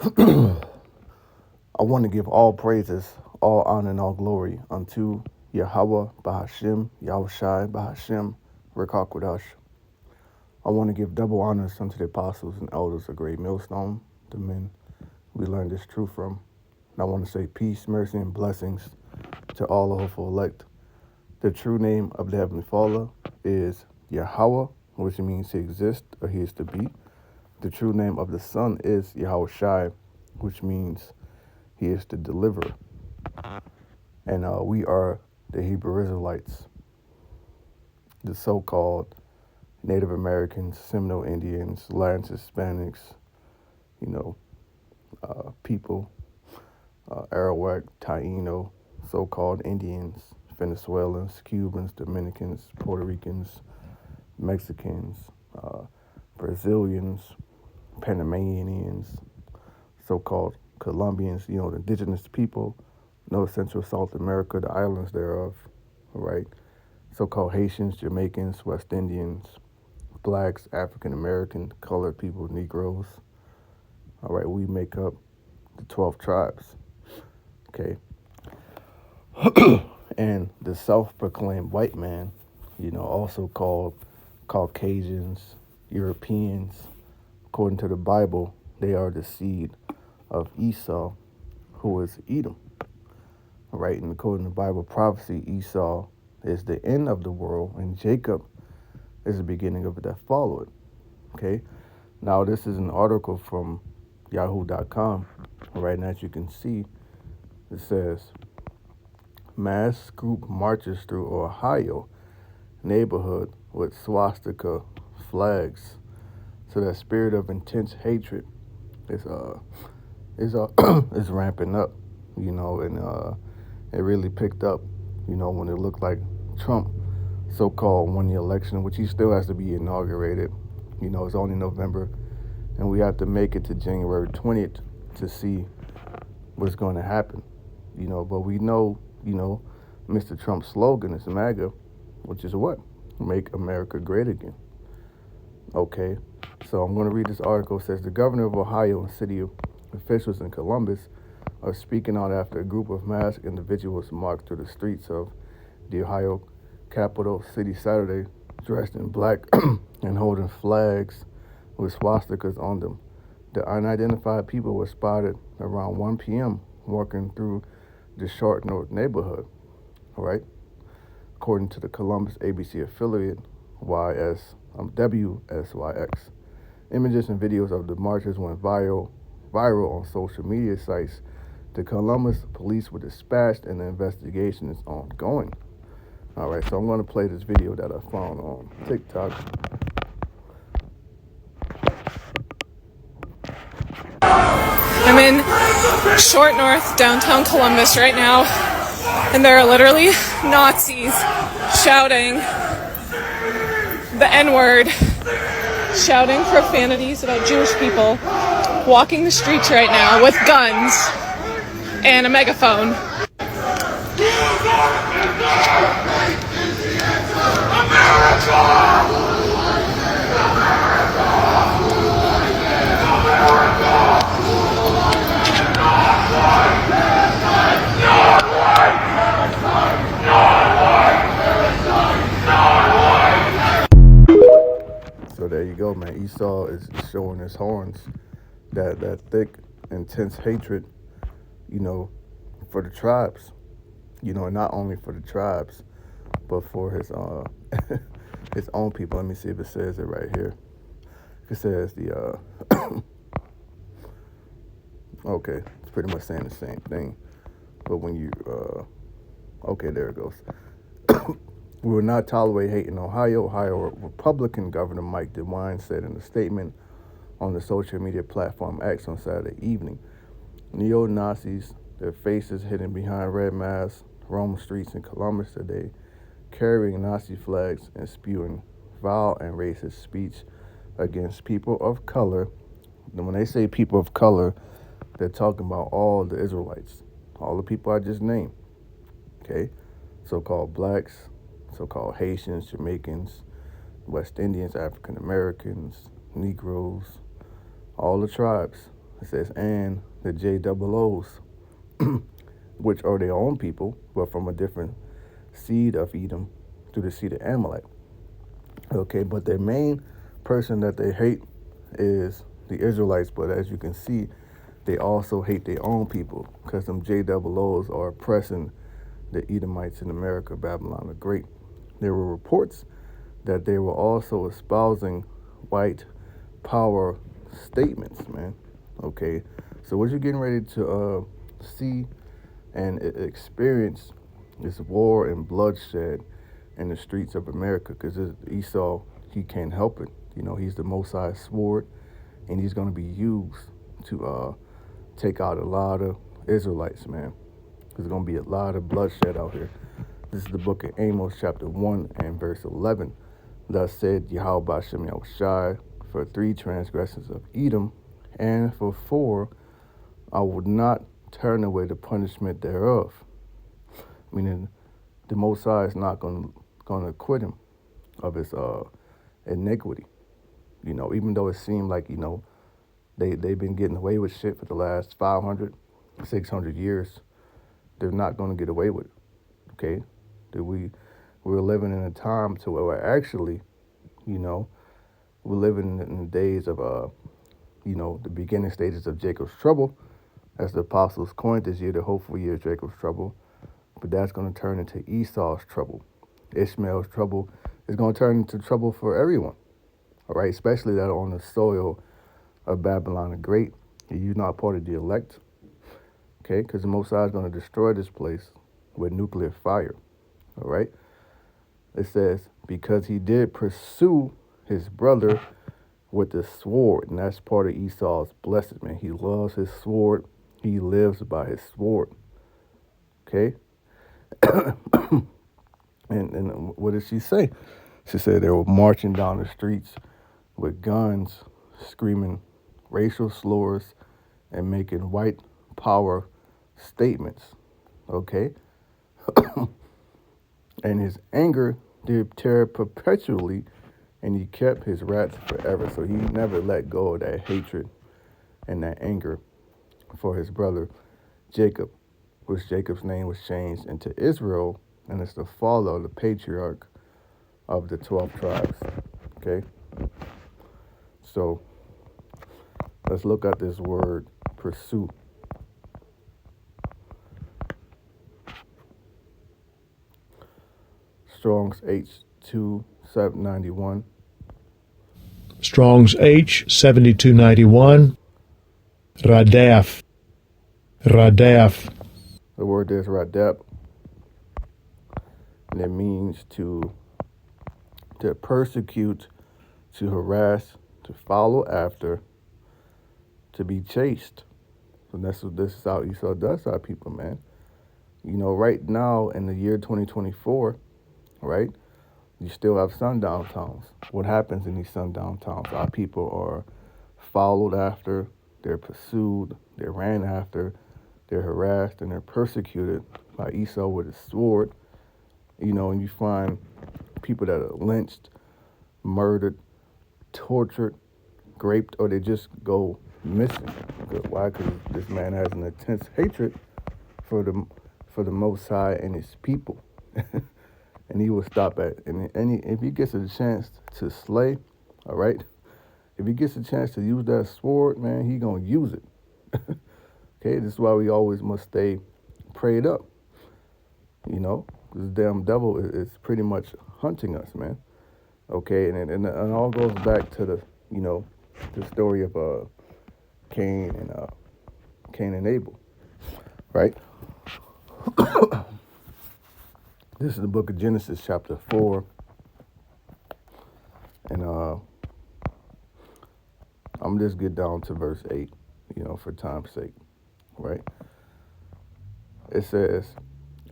I want to give all praises, all honor, and all glory unto Yahweh Bahashim, Yahushai Bahashim, Rekakwadash. I want to give double honors unto the apostles and elders of Great Millstone, the men we learned this truth from. And I want to say peace, mercy, and blessings to all the hopeful elect. The true name of the Heavenly Father is Yahweh, which means he exists or he is to be. The true name of the Son is Yahushai, which means he is to deliver. And we are the Hebrew Israelites, the so-called Native Americans, Seminole Indians, Latin Hispanics, people, Arawak, Taino, so-called Indians, Venezuelans, Cubans, Dominicans, Puerto Ricans, Mexicans, Brazilians, Panamanians, so-called Colombians, the indigenous people, North Central South America, the islands thereof, all right? So-called Haitians, Jamaicans, West Indians, blacks, African American, colored people, Negroes. All right, we make up the 12 tribes, okay? And the self-proclaimed white man, also called Caucasians, Europeans, according to the Bible, they are the seed of Esau, who is Edom. All right, and according to Bible prophecy, Esau is the end of the world, and Jacob is the beginning of it that followed. Okay, now this is an article from Yahoo.com. All right, and as you can see, it says, mass group marches through Ohio neighborhood with swastika flags. So that spirit of intense hatred is is ramping up, and it really picked up, when it looked like Trump so-called won the election, which he still has to be inaugurated. It's only November, and we have to make it to January 20th to see what's going to happen. But we know, Mr. Trump's slogan is MAGA, which is what? Make America Great Again. Okay, so I'm going to read this article. It says the governor of Ohio and city officials in Columbus are speaking out after a group of masked individuals marched through the streets of the Ohio capital city Saturday, dressed in black and holding flags with swastikas on them. The unidentified people were spotted around 1 p.m. walking through the Short North neighborhood, all right? According to the Columbus ABC affiliate WSYX. Images and videos of the marchers went viral on social media sites. The Columbus police were dispatched and the investigation is ongoing. All right, so I'm going to play this video that I found on TikTok. I'm in Short North, downtown Columbus right now, and there are literally Nazis shouting the N-word, shouting profanities about Jewish people, walking the streets right now with guns and a megaphone. So there you go, man. Esau is showing his horns, that thick, intense hatred, for the tribes, and not only for the tribes, but for his his own people. Let me see if it says it right here. It says the okay, it's pretty much saying the same thing, but when you okay, there it goes. We will not tolerate hate in Ohio. Ohio Republican Governor Mike DeWine said in a statement on the social media platform X on Saturday evening. Neo-Nazis, their faces hidden behind red masks, roam streets in Columbus today, carrying Nazi flags and spewing vile and racist speech against people of color. And when they say people of color, they're talking about all the Israelites, all the people I just named, okay? So-called blacks, so-called Haitians, Jamaicans, West Indians, African Americans, Negroes, all the tribes, It says, and the J double O's, which are their own people, but from a different seed of Edom through the seed of Amalek. Okay, but their main person that they hate is the Israelites. But as you can see, they also hate their own people because them J double O's are oppressing the Edomites in America, Babylon the Great. There were reports that they were also espousing white power statements, man. Okay, so what you're getting ready to see and experience is war and bloodshed in the streets of America, because Esau, he can't help it. You know, he's the Most High sword, and he's going to be used to take out a lot of Israelites, man. There's going to be a lot of bloodshed out here. This is the book of Amos, chapter 1 and verse 11. Thus said Yahweh Bashem Yahushai, for 3 transgressions of Edom, and for 4, I would not turn away the punishment thereof. Meaning, the Most High is not going to acquit him of his iniquity. You know, even though it seemed like, you know, they've been getting away with shit for the last 500, 600 years. They're not going to get away with it. Okay, we're living in a time to where actually, you know, we're living in the days of you know, the beginning stages of Jacob's trouble, as the apostles coined this year, the hopeful year of Jacob's trouble. But that's going to turn into Esau's trouble. Ishmael's trouble is going to turn into trouble for everyone. All right, especially that on the soil of Babylon the Great. You're not part of the elect. Okay, because the Most High is going to destroy this place with nuclear fire. All right. It says, because he did pursue his brother with the sword, and that's part of Esau's blessed, man. He loves his sword. He lives by his sword. Okay. And what did she say? She said they were marching down the streets with guns, screaming racial slurs, and making white power statements. Okay. And his anger did tear perpetually, and he kept his wrath forever. So he never let go of that hatred and that anger for his brother Jacob, which Jacob's name was changed into Israel, and it's the father of the patriarch of the 12 tribes. Okay? So let's look at this word pursue. Strong's H2791. Strong's H7291. Radaf. Radaf. The word there is radap, and it means to persecute, to harass, to follow after, to be chased. So this is how Esau does our people, man. You know, right now in the year 2024, right, you still have sundown towns. What happens in these sundown towns? Our people are followed after, they're pursued, they're ran after, they're harassed, and they're persecuted by Esau with his sword. You know, and you find people that are lynched, murdered, tortured, raped, or they just go missing. Why? Because this man has an intense hatred for the Most High and his people, and he will stop at if he gets a chance to slay, all right. If he gets a chance to use that sword, man, he gonna use it. Okay, this is why we always must stay prayed up. You know, this damn devil is pretty much hunting us, man. Okay, and it all goes back to the, you know, the story of Cain and Abel, right? This is the book of Genesis, chapter 4, and I'm just get down to verse 8, you know, for time's sake, right? It says,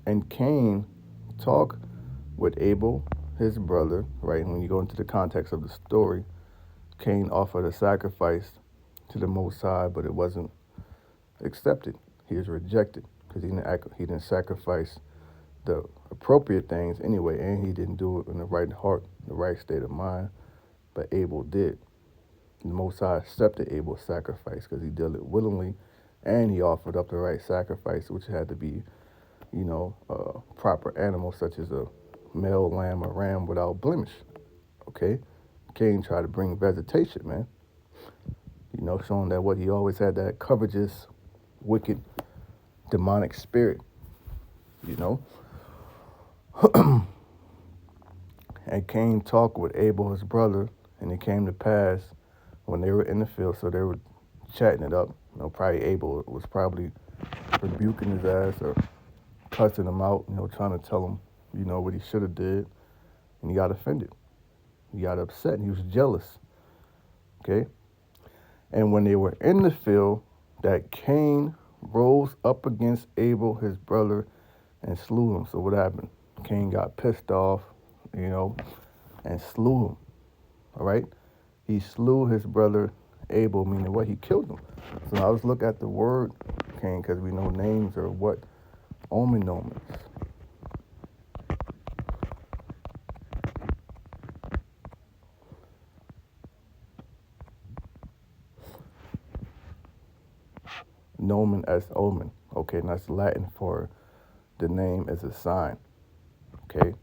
and Cain talked with Abel, his brother, right? When you go into the context of the story, Cain offered a sacrifice to the Most High, but it wasn't accepted. He was rejected because he didn't sacrifice the appropriate things anyway, and he didn't do it in the right heart, the right state of mind, but Abel did. The Most High accepted Abel's sacrifice because he did it willingly, and he offered up the right sacrifice, which had to be, proper animal such as a male lamb or ram without blemish. Okay, Cain tried to bring vegetation, man. Showing that what he always had that covetous, wicked, demonic spirit. You know, and Cain talked with Abel, his brother, and it came to pass when they were in the field, so they were chatting it up. Probably Abel was probably rebuking his ass or cussing him out, trying to tell him, what he should have did. And he got offended. He got upset. And he was jealous. Okay? And when they were in the field, that Cain rose up against Abel, his brother, and slew him. So what happened? Cain got pissed off, and slew him. All right? He slew his brother Abel, meaning what? He killed him. So now let's look at the word Cain, because we know names are what? Omens. Nomen as omen. Okay, and that's Latin for the name as a sign. Okay.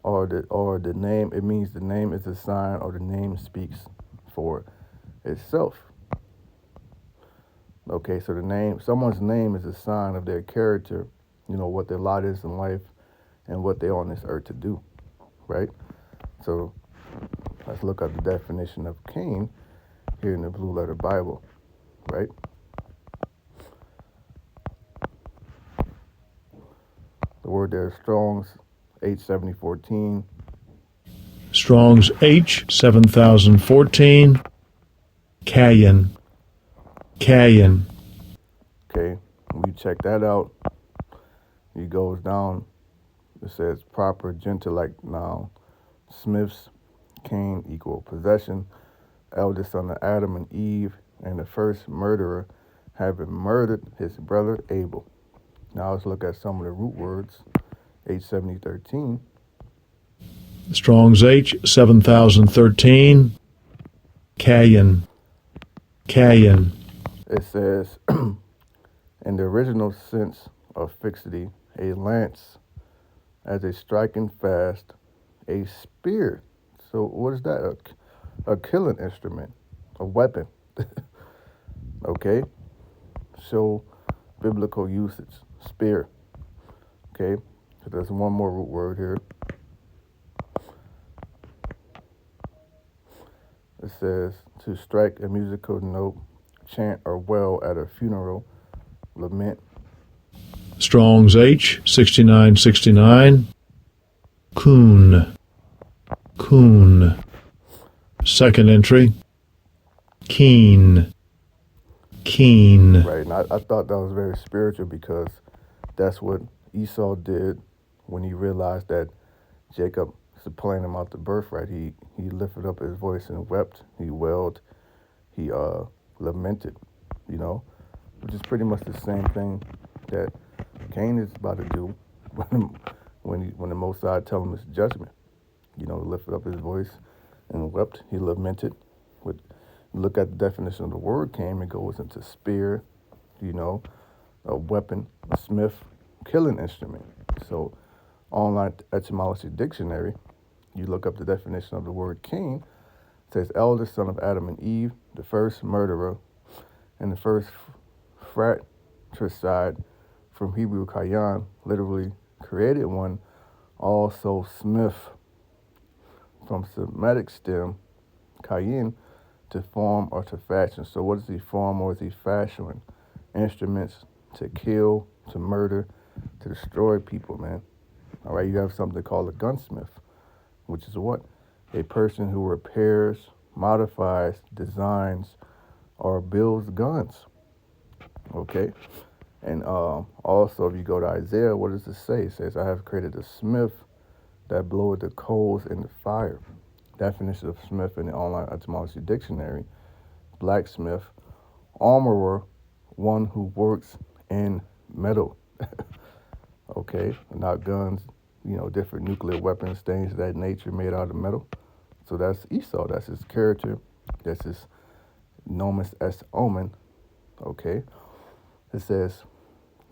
Or the name, it means the name is a sign, or the name speaks for itself. Okay, so someone's name is a sign of their character, what their lot is in life and what they're on this earth to do, right? So let's look at the definition of Cain here in the Blue Letter Bible, right? The word there is Strong's H7014. Strong's H 7014. Cain. Cain. Okay, when you check that out, he goes down. It says proper gentile-like noun. Smith's Cain equal possession. Eldest son of Adam and Eve, and the first murderer, having murdered his brother Abel. Now let's look at some of the root words. H7013. Strong's H 7013. Cain. Cain. It says, in the original sense of fixity, a lance as a striking fast, a spear. So what is that? A killing instrument, a weapon. Okay? So biblical usage, spear. Okay? So there's one more root word here. It says to strike a musical note, chant or wail at a funeral, lament. Strong's H 6969. Coon. Coon. Second entry. Keen. Keen. Right, and I thought that was very spiritual because that's what Esau did when he realized that Jacob supplanted him out the birthright. He lifted up his voice and wept. He wailed. He lamented, which is pretty much the same thing that Cain is about to do when the Most High tell him his judgment. Lifted up his voice and wept. He lamented. Look at the definition of the word Cain. It goes into spear, a weapon, a smith, killing instrument. So, online etymology dictionary, you look up the definition of the word Cain. It says eldest son of Adam and Eve, the first murderer, and the first fratricide from Hebrew kayan, literally created one, also smith, from Semitic stem, kayin, to form or to fashion. So what is he form or is he fashioning? Instruments to kill, to murder, to destroy people, man. All right, you have something called a gunsmith, which is what? A person who repairs, modifies, designs, or builds guns. Okay? And also, if you go to Isaiah, what does it say? It says, I have created a smith that bloweth the coals in the fire. Definition of smith in the online etymology dictionary: blacksmith, armorer, one who works in metal. Okay, not guns, different nuclear weapons, things of that nature made out of metal. So that's Esau. That's his character. That's his nomus es omen. Okay. It says,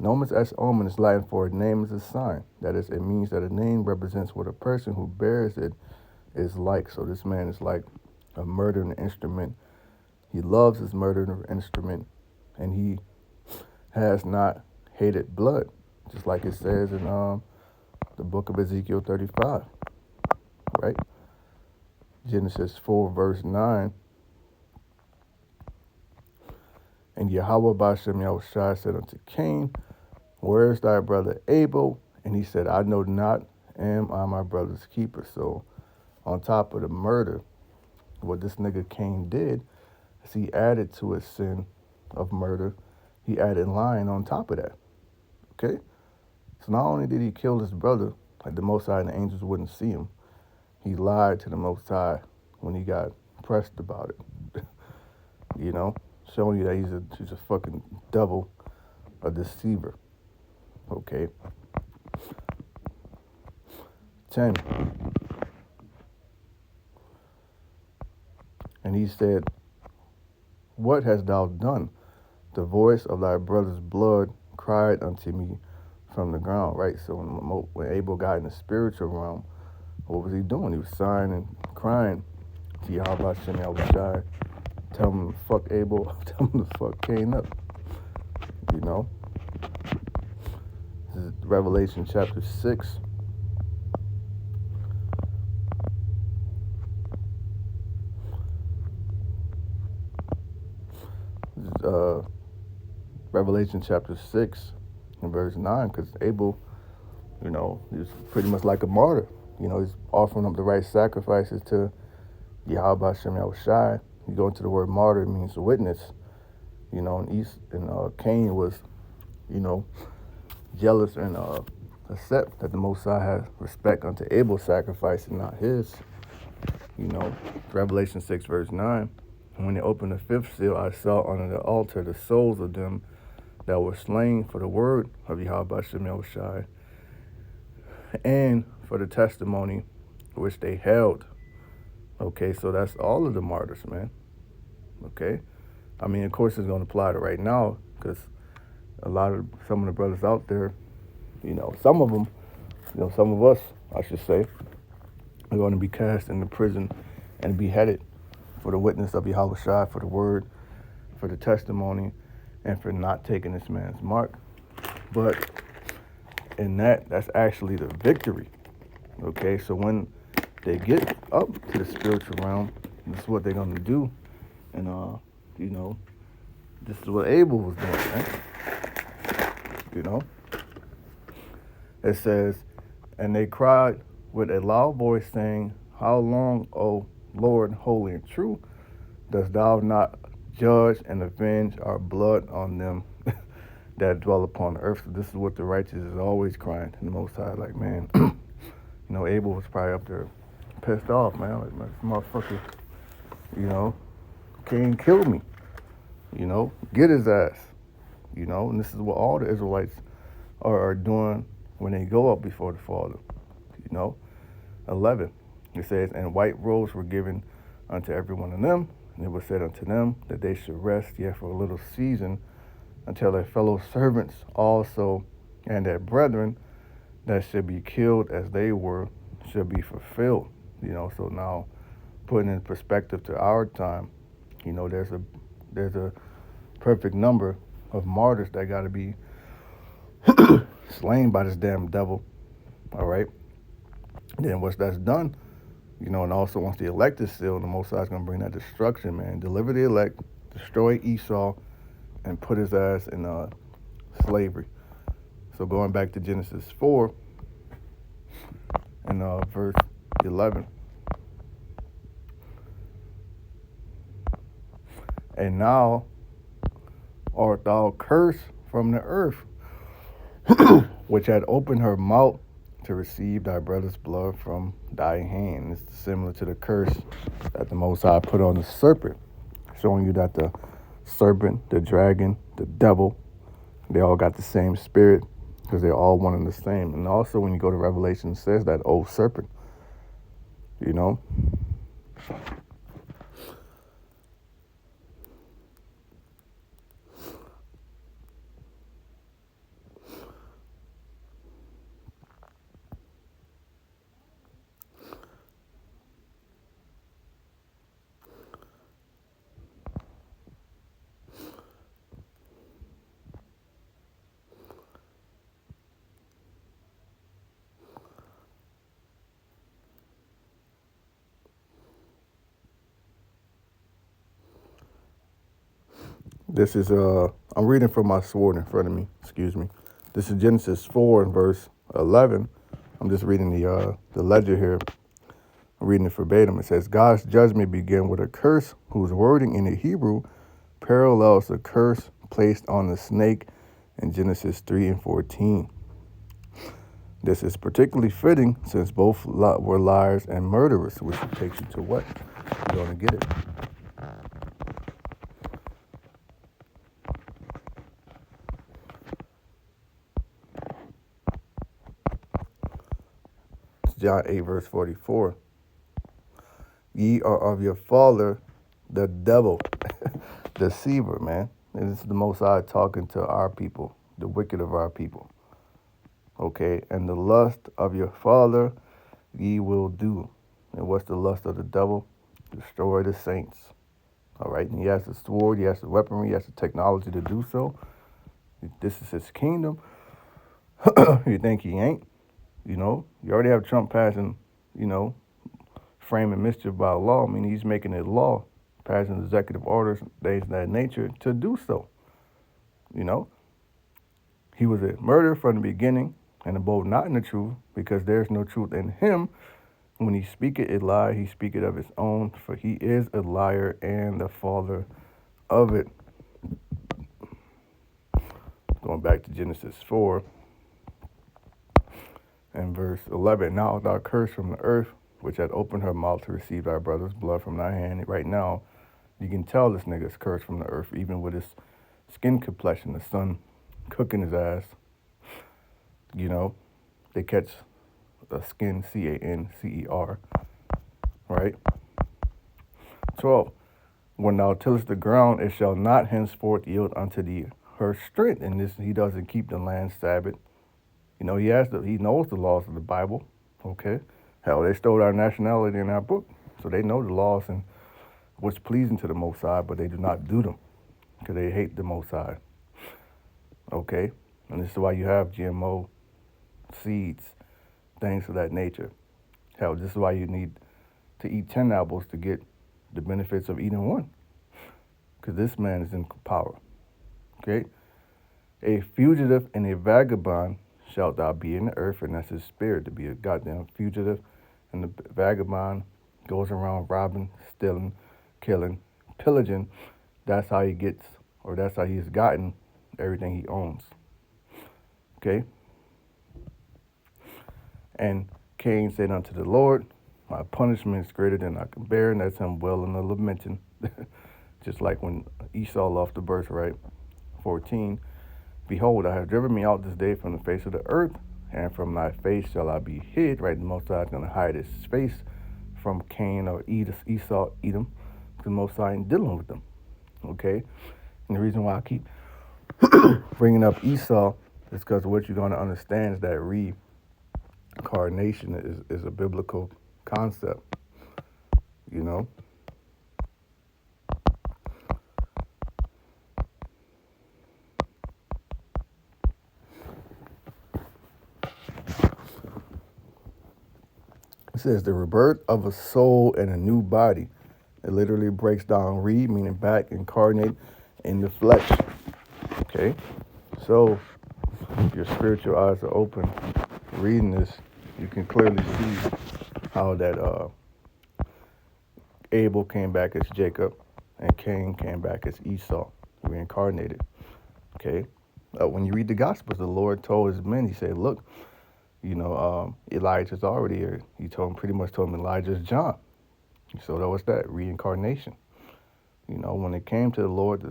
nomus es omen is Latin for a name is a sign. That is, it means that a name represents what a person who bears it is like. So this man is like a murdering instrument. He loves his murdering instrument, and he has not hated blood, just like it says in the book of Ezekiel 35, right? Genesis 4, verse 9. And Yahweh Bashem Yahushua said unto Cain, where is thy brother Abel? And he said, I know not, am I my brother's keeper? So on top of the murder, what this nigga Cain did is he added to his sin of murder, he added lying on top of that. Okay? So not only did he kill his brother, like the Most High and the angels wouldn't see him, he lied to the Most High when he got pressed about it. Showing you that he's a fucking devil, a deceiver. Okay. 10. And he said, what hast thou done? The voice of thy brother's blood cried unto me from the ground, right? So when Abel got in the spiritual realm, what was he doing? He was sighing and crying to Yahweh Shem Yahushai, tell him to fuck Abel, tell him to fuck Cain up. This is Revelation chapter 6. This is Revelation chapter 6 and verse 9, because Abel, he's pretty much like a martyr. He's offering up the right sacrifices to Yahweh Shem Yahushai. You go into the word martyr, it means witness. And Cain was, jealous and accept that the Most High has respect unto Abel's sacrifice and not his. Revelation 6 verse 9. And when they opened the fifth seal, I saw under the altar the souls of them that were slain for the word of Yahweh Shem Yahushai and for the testimony which they held. Okay, so that's all of the martyrs, man. Okay, I mean, of course, it's going to apply to right now because some of the brothers out there, some of them, some of us, I should say, are going to be cast into prison and beheaded for the witness of Yahweh Shai, for the word, for the testimony, and for not taking this man's mark. But in that's actually the victory. Okay, so when they get up to the spiritual realm, this is what they're going to do. And, this is what Abel was doing, right? It says, and they cried with a loud voice, saying, how long, O Lord, holy and true, dost thou not judge and avenge our blood on them that dwell upon the earth? So this is what the righteous is always crying to the Most High. Like, man, Abel was probably up there pissed off, man. Like, this motherfucker, Cain killed me. Get his ass. And this is what all the Israelites are doing when they go up before the Father. 11. It says, and white robes were given unto every one of them, and it was said unto them that they should rest yet for a little season until their fellow servants also and their brethren that should be killed as they were should be fulfilled. So now putting in perspective to our time, there's a perfect number of martyrs that got to be slain by this damn devil. All right. Then once that's done, and also once the elect is sealed, the Most High is going to bring that destruction, man. Deliver the elect, destroy Esau, and put his ass in slavery. So going back to Genesis 4 and verse 11. And now art thou cursed from the earth, which had opened her mouth to receive thy brother's blood from thy hand. It's similar to the curse that the Most High put on the serpent, showing you that the serpent, the dragon, the devil, they all got the same spirit, because they're all one and the same. And also, when you go to Revelation, it says that old serpent, you know. This is I'm reading from my sword in front of me. Excuse me. This is Genesis 4 and verse 11. I'm just reading the ledger here. I'm reading it verbatim. It says, God's judgment began with a curse whose wording in the Hebrew parallels the curse placed on the snake in Genesis 3 and 14. This is particularly fitting since both were liars and murderers, which takes you to what? You're going to get it. It's John 8, verse 44. Ye are of your father, the devil, deceiver, man. And this is the Most High talking to our people, the wicked of our people. Okay, and the lust of your father ye will do. And what's the lust of the devil? Destroy the saints. All right, and he has the sword, he has the weaponry, he has the technology to do so. This is his kingdom. You think he ain't? You know, you already have Trump passing, framing mischief by law. I mean, he's making it law, passing executive orders, things of that nature to do so. You know, he was a murderer from the beginning and abode not in the truth, because there's no truth in him. When he speaketh a lie, he speaketh of his own, for he is a liar and the father of it. Going back to Genesis 4 and verse 11. Now art thou cursed from the earth, which had opened her mouth to receive thy brother's blood from thy hand. Right now, you can tell this nigga's cursed from the earth, even with his skin complexion, the sun cooking his ass. You know, they catch a skin, C-A-N-C-E-R, right? 12. When thou tillest the ground, it shall not henceforth yield unto thee her strength. And this, he doesn't keep the land Sabbath. You know, he knows the laws of the Bible. Okay, hell, they stole our nationality in our book, so they know the laws and what's pleasing to the Most High, but they do not do them because they hate the Most High. Okay, and this is why you have GMO seeds, things of that nature. Hell, this is why you need to eat 10 apples to get the benefits of eating one, because this man is in power. Okay, a fugitive and a vagabond shalt thou be in the earth, and that's his spirit, to be a goddamn fugitive. And the vagabond goes around robbing, stealing, killing, pillaging. That's how he gets, or that's how he's gotten everything he owns. Okay? And Cain said unto the Lord, my punishment is greater than I can bear, and that's him well in the lamenting. Just like when Esau lost the birthright. 14. Behold, I have driven me out this day from the face of the earth, and from thy face shall I be hid. Right, the Most High is going to hide his face from Cain or Esau, Edom, because the Most High ain't dealing with them. Okay? And the reason why I keep bringing up Esau is because what you're going to understand is that reincarnation is a biblical concept, you know? It says the rebirth of a soul and a new body. It literally breaks down meaning back, incarnate in the flesh. Okay? So, if your spiritual eyes are open, reading this, you can clearly see how that Abel came back as Jacob and Cain came back as Esau, reincarnated. Okay? When you read the Gospels, the Lord told his men, he said, look, Elijah's already here. He pretty much told him Elijah's John. So that was that reincarnation. When it came to the Lord,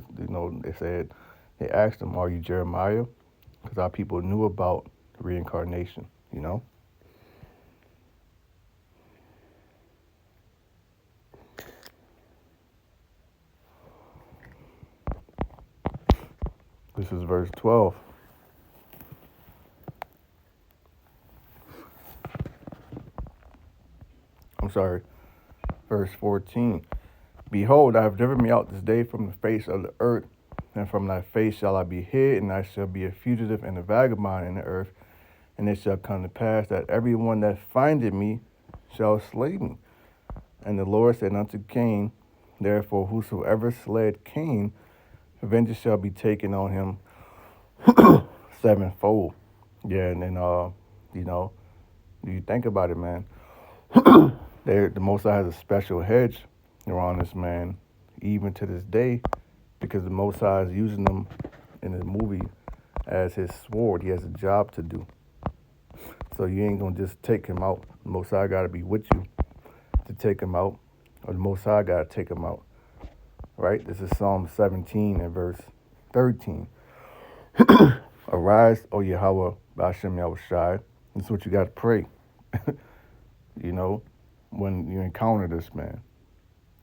they asked him, are you Jeremiah? because our people knew about reincarnation, you know? This is verse 12. I'm sorry, verse 14. Behold, I have driven me out this day from the face of the earth, and from thy face shall I be hid, and I shall be a fugitive and a vagabond in the earth. And it shall come to pass that everyone that findeth me shall slay me. And the Lord said unto Cain, therefore whosoever slayed Cain, vengeance shall be taken on him sevenfold. Yeah, and then you know, you think about it, man. The Most High has a special hedge around this man, even to this day, because the Most High is using him in the movie as his sword. He has a job to do. So you ain't gonna just take him out. The Most High gotta be with you to take him out, or the Most High gotta take him out. Right? This is Psalm 17 and verse 13. Arise, O Yahweh, Ba'ashem Yahushai. That's what you got to pray. You know, when you encounter this man,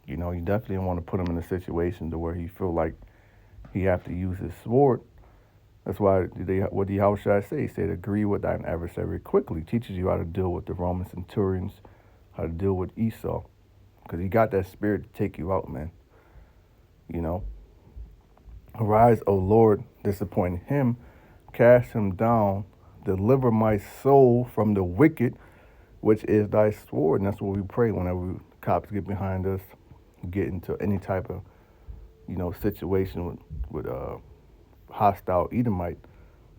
you know, you definitely want to put him in a situation to where he feel like he have to use his sword. That's why what did Yahushua say? He said, agree with thine adversary quickly. Teaches you how to deal with the Roman centurions, how to deal with Esau. Because he got that spirit to take you out, man. You know. Arise, O Lord, disappoint him, cast him down, deliver my soul from the wicked, which is thy sword. And that's what we pray whenever cops get behind us, get into any type of, you know, situation with hostile Edomite,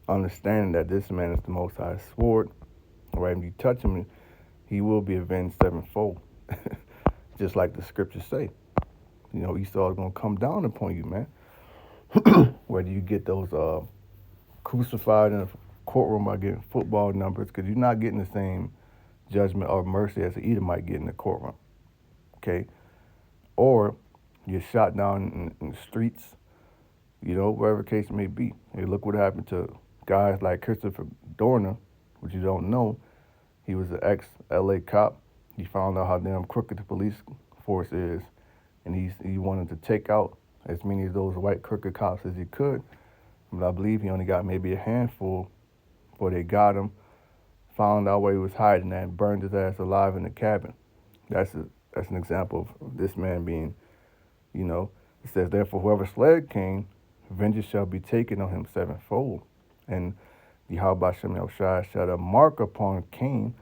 understanding that this man is the Most High's sword. Right? If you touch him, he will be avenged sevenfold. Just like the scriptures say. You know, Esau is going to come down upon you, man. Whether you get those crucified in a courtroom by getting football numbers, because you're not getting the same judgment or mercy as an Edomite get in the courtroom. Okay? Or you're shot down in the streets, you know, wherever the case may be. Hey, look what happened to guys like Christopher Dorner, which you don't know. He was an ex-LA cop. He found out how damn crooked the police force is, and he wanted to take out as many of those white crooked cops as he could. But I believe he only got maybe a handful before they got him, found out where he was hiding at, and burned his ass alive in the cabin. That's an example of this man being, you know, it says, therefore whoever slayed Cain, vengeance shall be taken on him sevenfold. And Yahweh Shem Yahushua shall a mark upon Cain,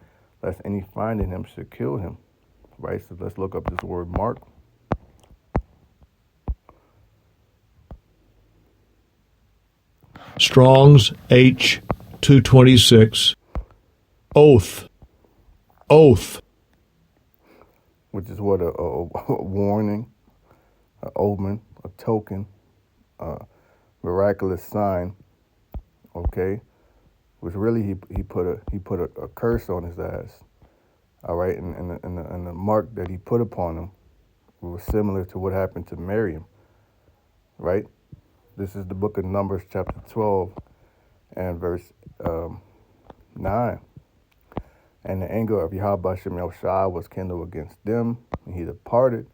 lest any finding him should kill him. Right? So let's look up this word mark. Strong's H 226. Oath. Oath. Which is what a warning, an omen, a token, a miraculous sign. Okay, which really he put a curse on his ass. All right, and the mark that he put upon him was similar to what happened to Miriam. Right, this is the book of Numbers, chapter 12, and verse 9. And the anger of Yahweh Shem Yahushua was kindled against them, and he departed.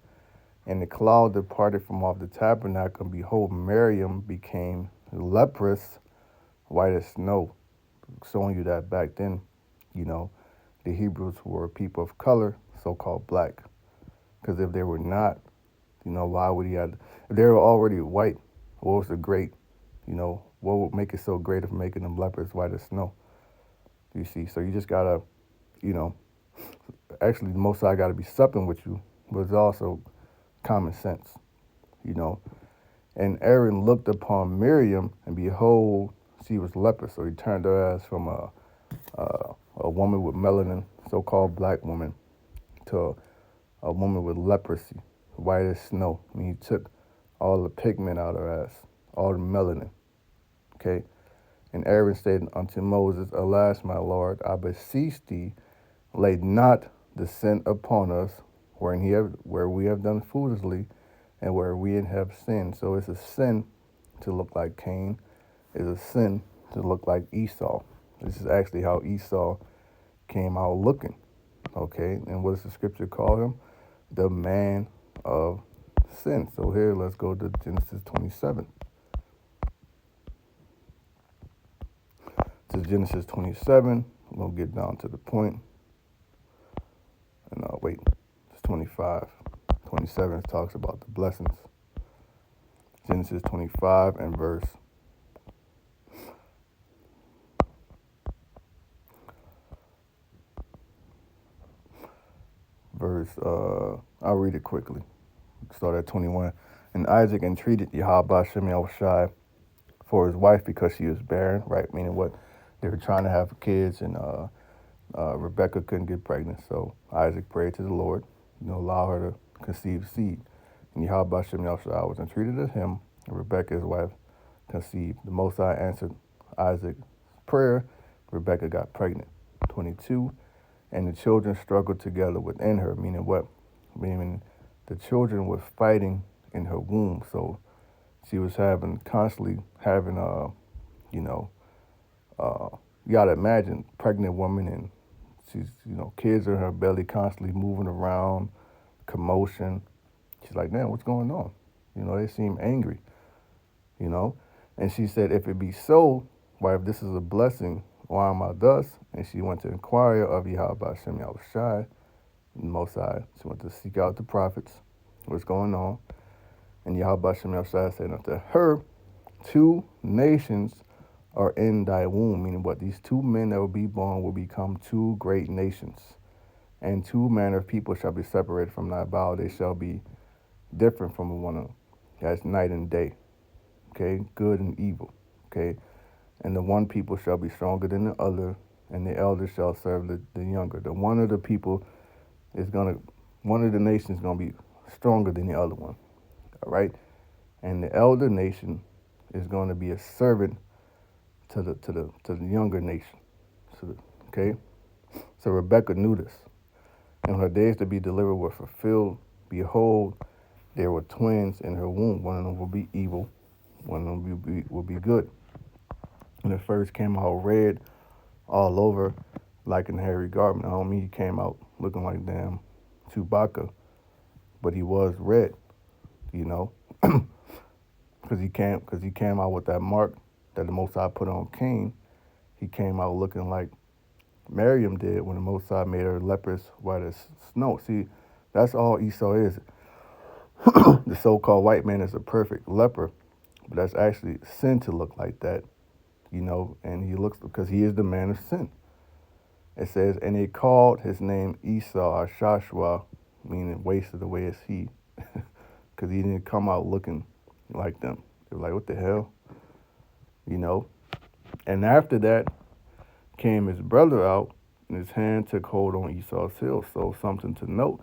And the cloud departed from off the tabernacle, and behold, Miriam became leprous, white as snow. Showing you that back then, you know, the Hebrews were people of color, so-called black. Because if they were not, you know, why would he have? If they were already white, what was the great, you know, what would make it so great of making them lepers white as snow? You see, so you just gotta, you know, actually the Most High gotta be supping with you, but it's also common sense, you know. And Aaron looked upon Miriam, and behold, she was leper. So he turned her ass from a woman with melanin, so-called black woman, to a woman with leprosy, white as snow. I mean, he took all the pigment out of her ass, all the melanin. Okay? And Aaron said unto Moses, alas, my Lord, I beseech thee, lay not the sin upon us, where we have done foolishly, and where we have sinned. So it's a sin to look like Cain. It's a sin to look like Esau. This is actually how Esau came out looking. Okay, and what does the scripture call him? The man of sin. So here, let's go to Genesis 27. To Genesis 27, we'll get down to the point. And wait, it's 25. 27 talks about the blessings. Genesis 25 and I'll read it quickly. Start at 21. And Isaac entreated Yahweh Shem Yahushai for his wife because she was barren, right? Meaning what? They were trying to have kids, and Rebecca couldn't get pregnant. So Isaac prayed to the Lord, allow her to conceive seed. And Yahweh Shem Yahushai was entreated of him, and Rebecca, his wife, conceived. The Most High answered Isaac's prayer. Rebecca got pregnant. 22. And the children struggled together within her, meaning what? Meaning the children were fighting in her womb. So she was constantly having, you gotta imagine pregnant woman, and she's, kids are in her belly constantly moving around, commotion. She's like, man, what's going on? They seem angry, And she said, if it be so, why, if this is a blessing, why am I thus? And she went to inquire of Yahweh Shem Yahushai, Most High. She went to seek out the prophets, what's going on. And Yahweh Shem Yahushai said unto her, 2 nations are in thy womb, meaning what? These 2 men that will be born will become 2 great nations. And 2 manner of people shall be separated from thy bowel. They shall be different from one another. That's night and day. Okay, good and evil. Okay, and the one people shall be stronger than the other, and the elder shall serve the younger. One of the nations is gonna be stronger than the other one. All right, and the elder nation is going to be a servant to the younger nation. Okay, so Rebecca knew this, and her days to be delivered were fulfilled. Behold, there were twins in her womb. One of them will be evil, one of them will be good. And the first came out red all over like an hairy garment. I don't mean he came out looking like damn Chewbacca, but he was red, because he came out with that mark that the Most High put on Cain. He came out looking like Miriam did when the Most High made her leprous white as snow. See, that's all Esau is. The so-called white man is a perfect leper, but that's actually sin to look like that, and he looks, because he is the man of sin. It says, and they called his name Esau Ashashua, meaning wasted away as he, because he didn't come out looking like them. They were like, what the hell? And after that came his brother out, and his hand took hold on Esau's heel. So something to note,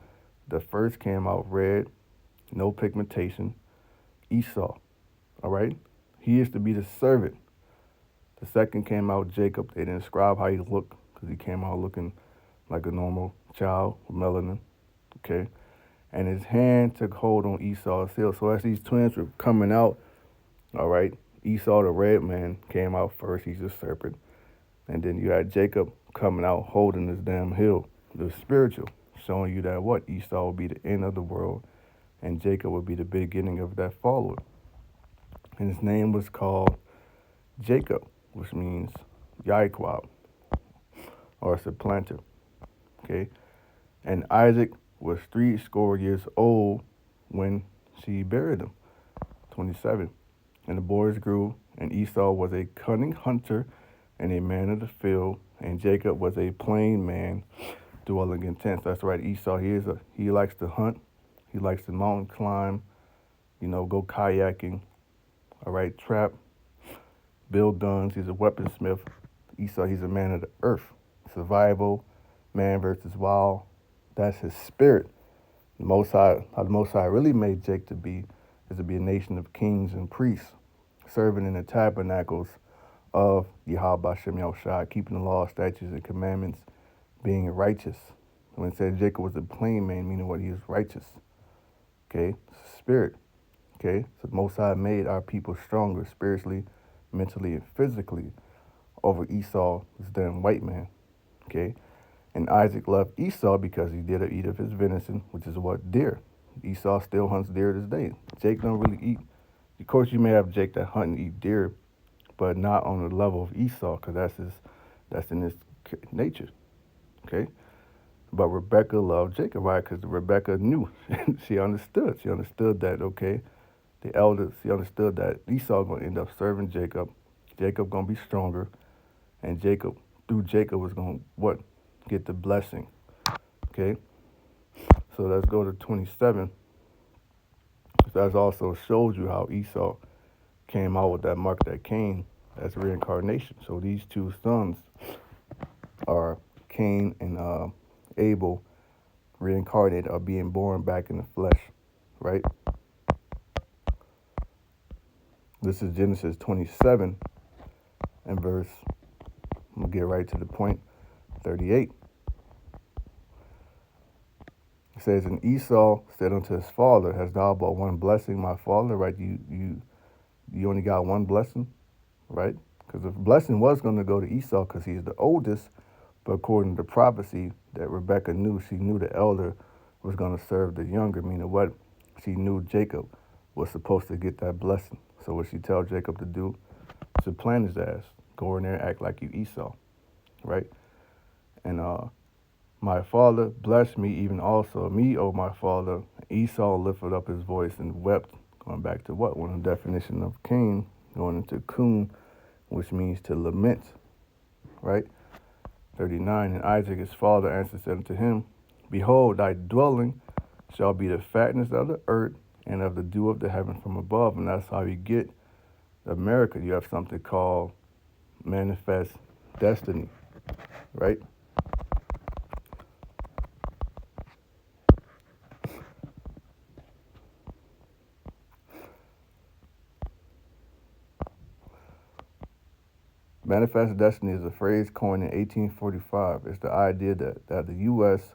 the first came out red, no pigmentation, Esau, all right? He is to be the servant. The second came out Jacob. They didn't describe how he looked, because he came out looking like a normal child with melanin, okay? And his hand took hold on Esau's heel. So as these twins were coming out, all right, Esau, the red man, came out first. He's a serpent. And then you had Jacob coming out holding his damn heel, the spiritual, showing you that what? Esau will be the end of the world, and Jacob will be the beginning of that follower. And his name was called Jacob, which means Yaiquab, or supplanter. Okay? And Isaac was 80 years old when she buried him. 27. And the boys grew, and Esau was a cunning hunter and a man of the field, and Jacob was a plain man dwelling in tents. That's right, Esau, he likes to hunt, he likes to mountain climb, go kayaking, all right, trap, build guns. He's a weaponsmith. Esau, he's a man of the earth. Survival, man versus wild. That's his spirit. How the Most High really made Jacob to be is to be a nation of kings and priests, serving in the tabernacles of Yahweh Shem Yahushai, keeping the law, statutes, and commandments, being righteous. When it said Jacob was a plain man, meaning what? He was righteous. Okay? Spirit. Okay? So the Most High made our people stronger spiritually, mentally, and physically. over Esau, this then white man. Okay, and Isaac loved Esau because he did eat of his venison, which is what deer. Esau still hunts deer to this day. Jake don't really eat. Of course, you may have Jake that hunt and eat deer, but not on the level of Esau, because that's in his nature. Okay, but Rebecca loved Jacob, right? Because Rebecca knew, she understood. She understood that the elders. She understood that Esau going to end up serving Jacob. Jacob going to be stronger, and through Jacob was going to what? Get the blessing. Okay, so let's go to 27. That also shows you how Esau came out with that mark that Cain as reincarnation. So these two sons are Cain and Abel reincarnated, are being born back in the flesh, right? This is Genesis 27 and verse, we'll get right to the point, 38. It says, and Esau said unto his father, hast thou but one blessing, my father? Right? You only got one blessing, right? Because the blessing was going to go to Esau because he's the oldest, but according to prophecy that Rebecca knew, she knew the elder was going to serve the younger, meaning what? She knew Jacob was supposed to get that blessing. So what she tell Jacob to do? To plant his ass, go in there and act like you Esau, right? And my father blessed me even also, me, O my father. Esau lifted up his voice and wept, going back to what? One of the definition of Cain, going into kun, which means to lament, right? 39, and Isaac his father answered said unto him, behold, thy dwelling shall be the fatness of the earth and of the dew of the heaven from above. And that's how you get America. You have something called manifest destiny, right? Manifest destiny is a phrase coined in 1845. It's the idea that the U.S.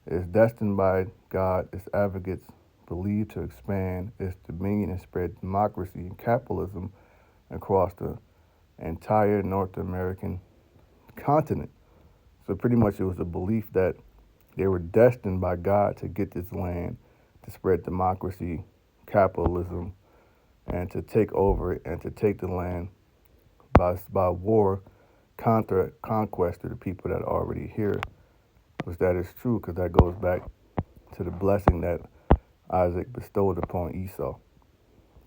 is destined by God, its advocates believe, to expand its dominion and spread democracy and capitalism across the entire North American continent. So pretty much it was a belief that they were destined by God to get this land, to spread democracy, capitalism, and to take over it and to take the land by war, conquest to the people that are already here. Which that is true, because that goes back to the blessing that Isaac bestowed upon Esau.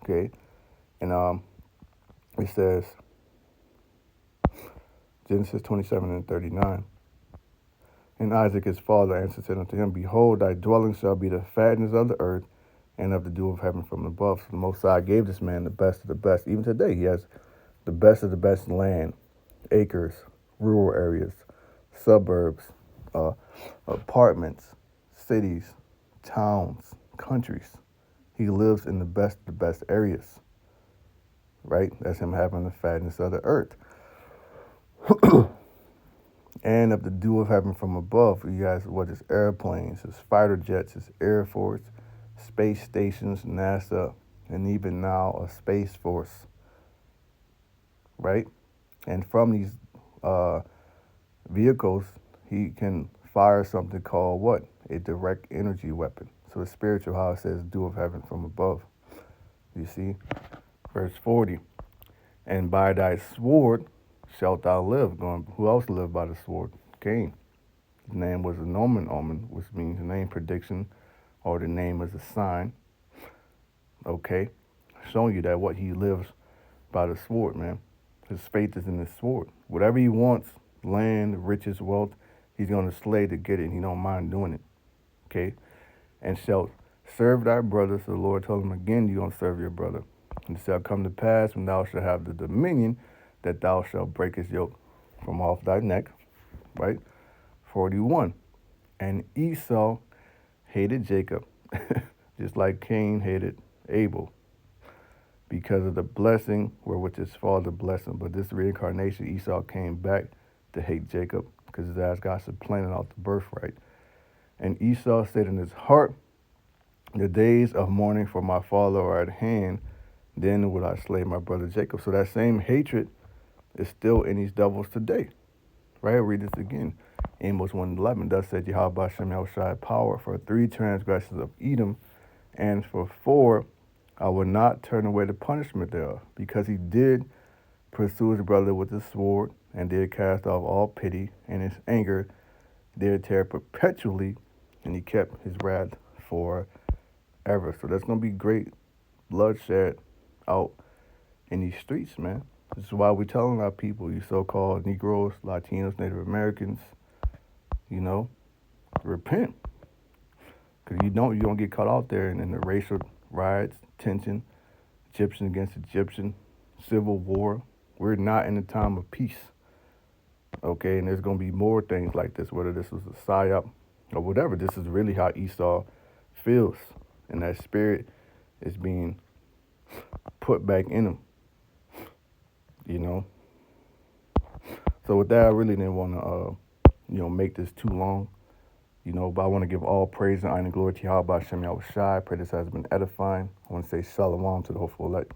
Okay, and it says Genesis 27 and 39. And Isaac his father answered said unto him, behold, thy dwelling shall be the fatness of the earth and of the dew of heaven from above. So the Most High gave this man the best of the best. Even today, he has the best of the best land, acres, rural areas, suburbs, apartments, cities, towns, countries. He lives in the best of the best areas, right? That's him having the fatness of the earth. And of the dew of heaven from above. He has what is airplanes, his fighter jets, his Air Force, space stations, NASA, and even now a Space Force, right? And from these vehicles, he can fire something called what? A direct energy weapon. So it's spiritual, how it says dew of heaven from above. You see? Verse 40. And by thy sword shalt thou live. Going, who else lived by the sword? Cain. His name was a nomen omen, which means name prediction, or the name is a sign. Okay? Showing you that what he lives by the sword, man. His faith is in his sword. Whatever he wants, land, riches, wealth, he's going to slay to get it, and he don't mind doing it. Okay? And shalt serve thy brother. So the Lord told him again, you're going to serve your brother. And it shall come to pass when thou shalt have the dominion, that thou shalt break his yoke from off thy neck. Right? 41. And Esau hated Jacob, just like Cain hated Abel, because of the blessing wherewith his father blessed him. But this reincarnation, Esau came back to hate Jacob because his ass got supplanted out the birthright. And Esau said in his heart, the days of mourning for my father are at hand, then would I slay my brother Jacob. So that same hatred is still in these devils today. Right? I'll read this again. Amos 1:11. Thus said Yahweh Shem Yahushai power for 3 transgressions of Edom, and for 4 I will not turn away the punishment thereof, because he did pursue his brother with the sword, and did cast off all pity, and his anger did tear perpetually, and he kept his wrath forever. So there's gonna be great bloodshed out in these streets, man. This is why we're telling our people, you so-called Negroes, Latinos, Native Americans, repent. Because you don't get caught out there in the racial riots, tension, Egyptian against Egyptian, civil war. We're not in a time of peace. Okay, and there's going to be more things like this, whether this was a psyop or whatever. This is really how Esau feels. And that spirit is being put back in him. So with that, I really didn't want to, make this too long. But I want to give all praise and honor and glory to Yahweh Shem Yahushai. I pray this has been edifying. I want to say shalom to the hopeful elect.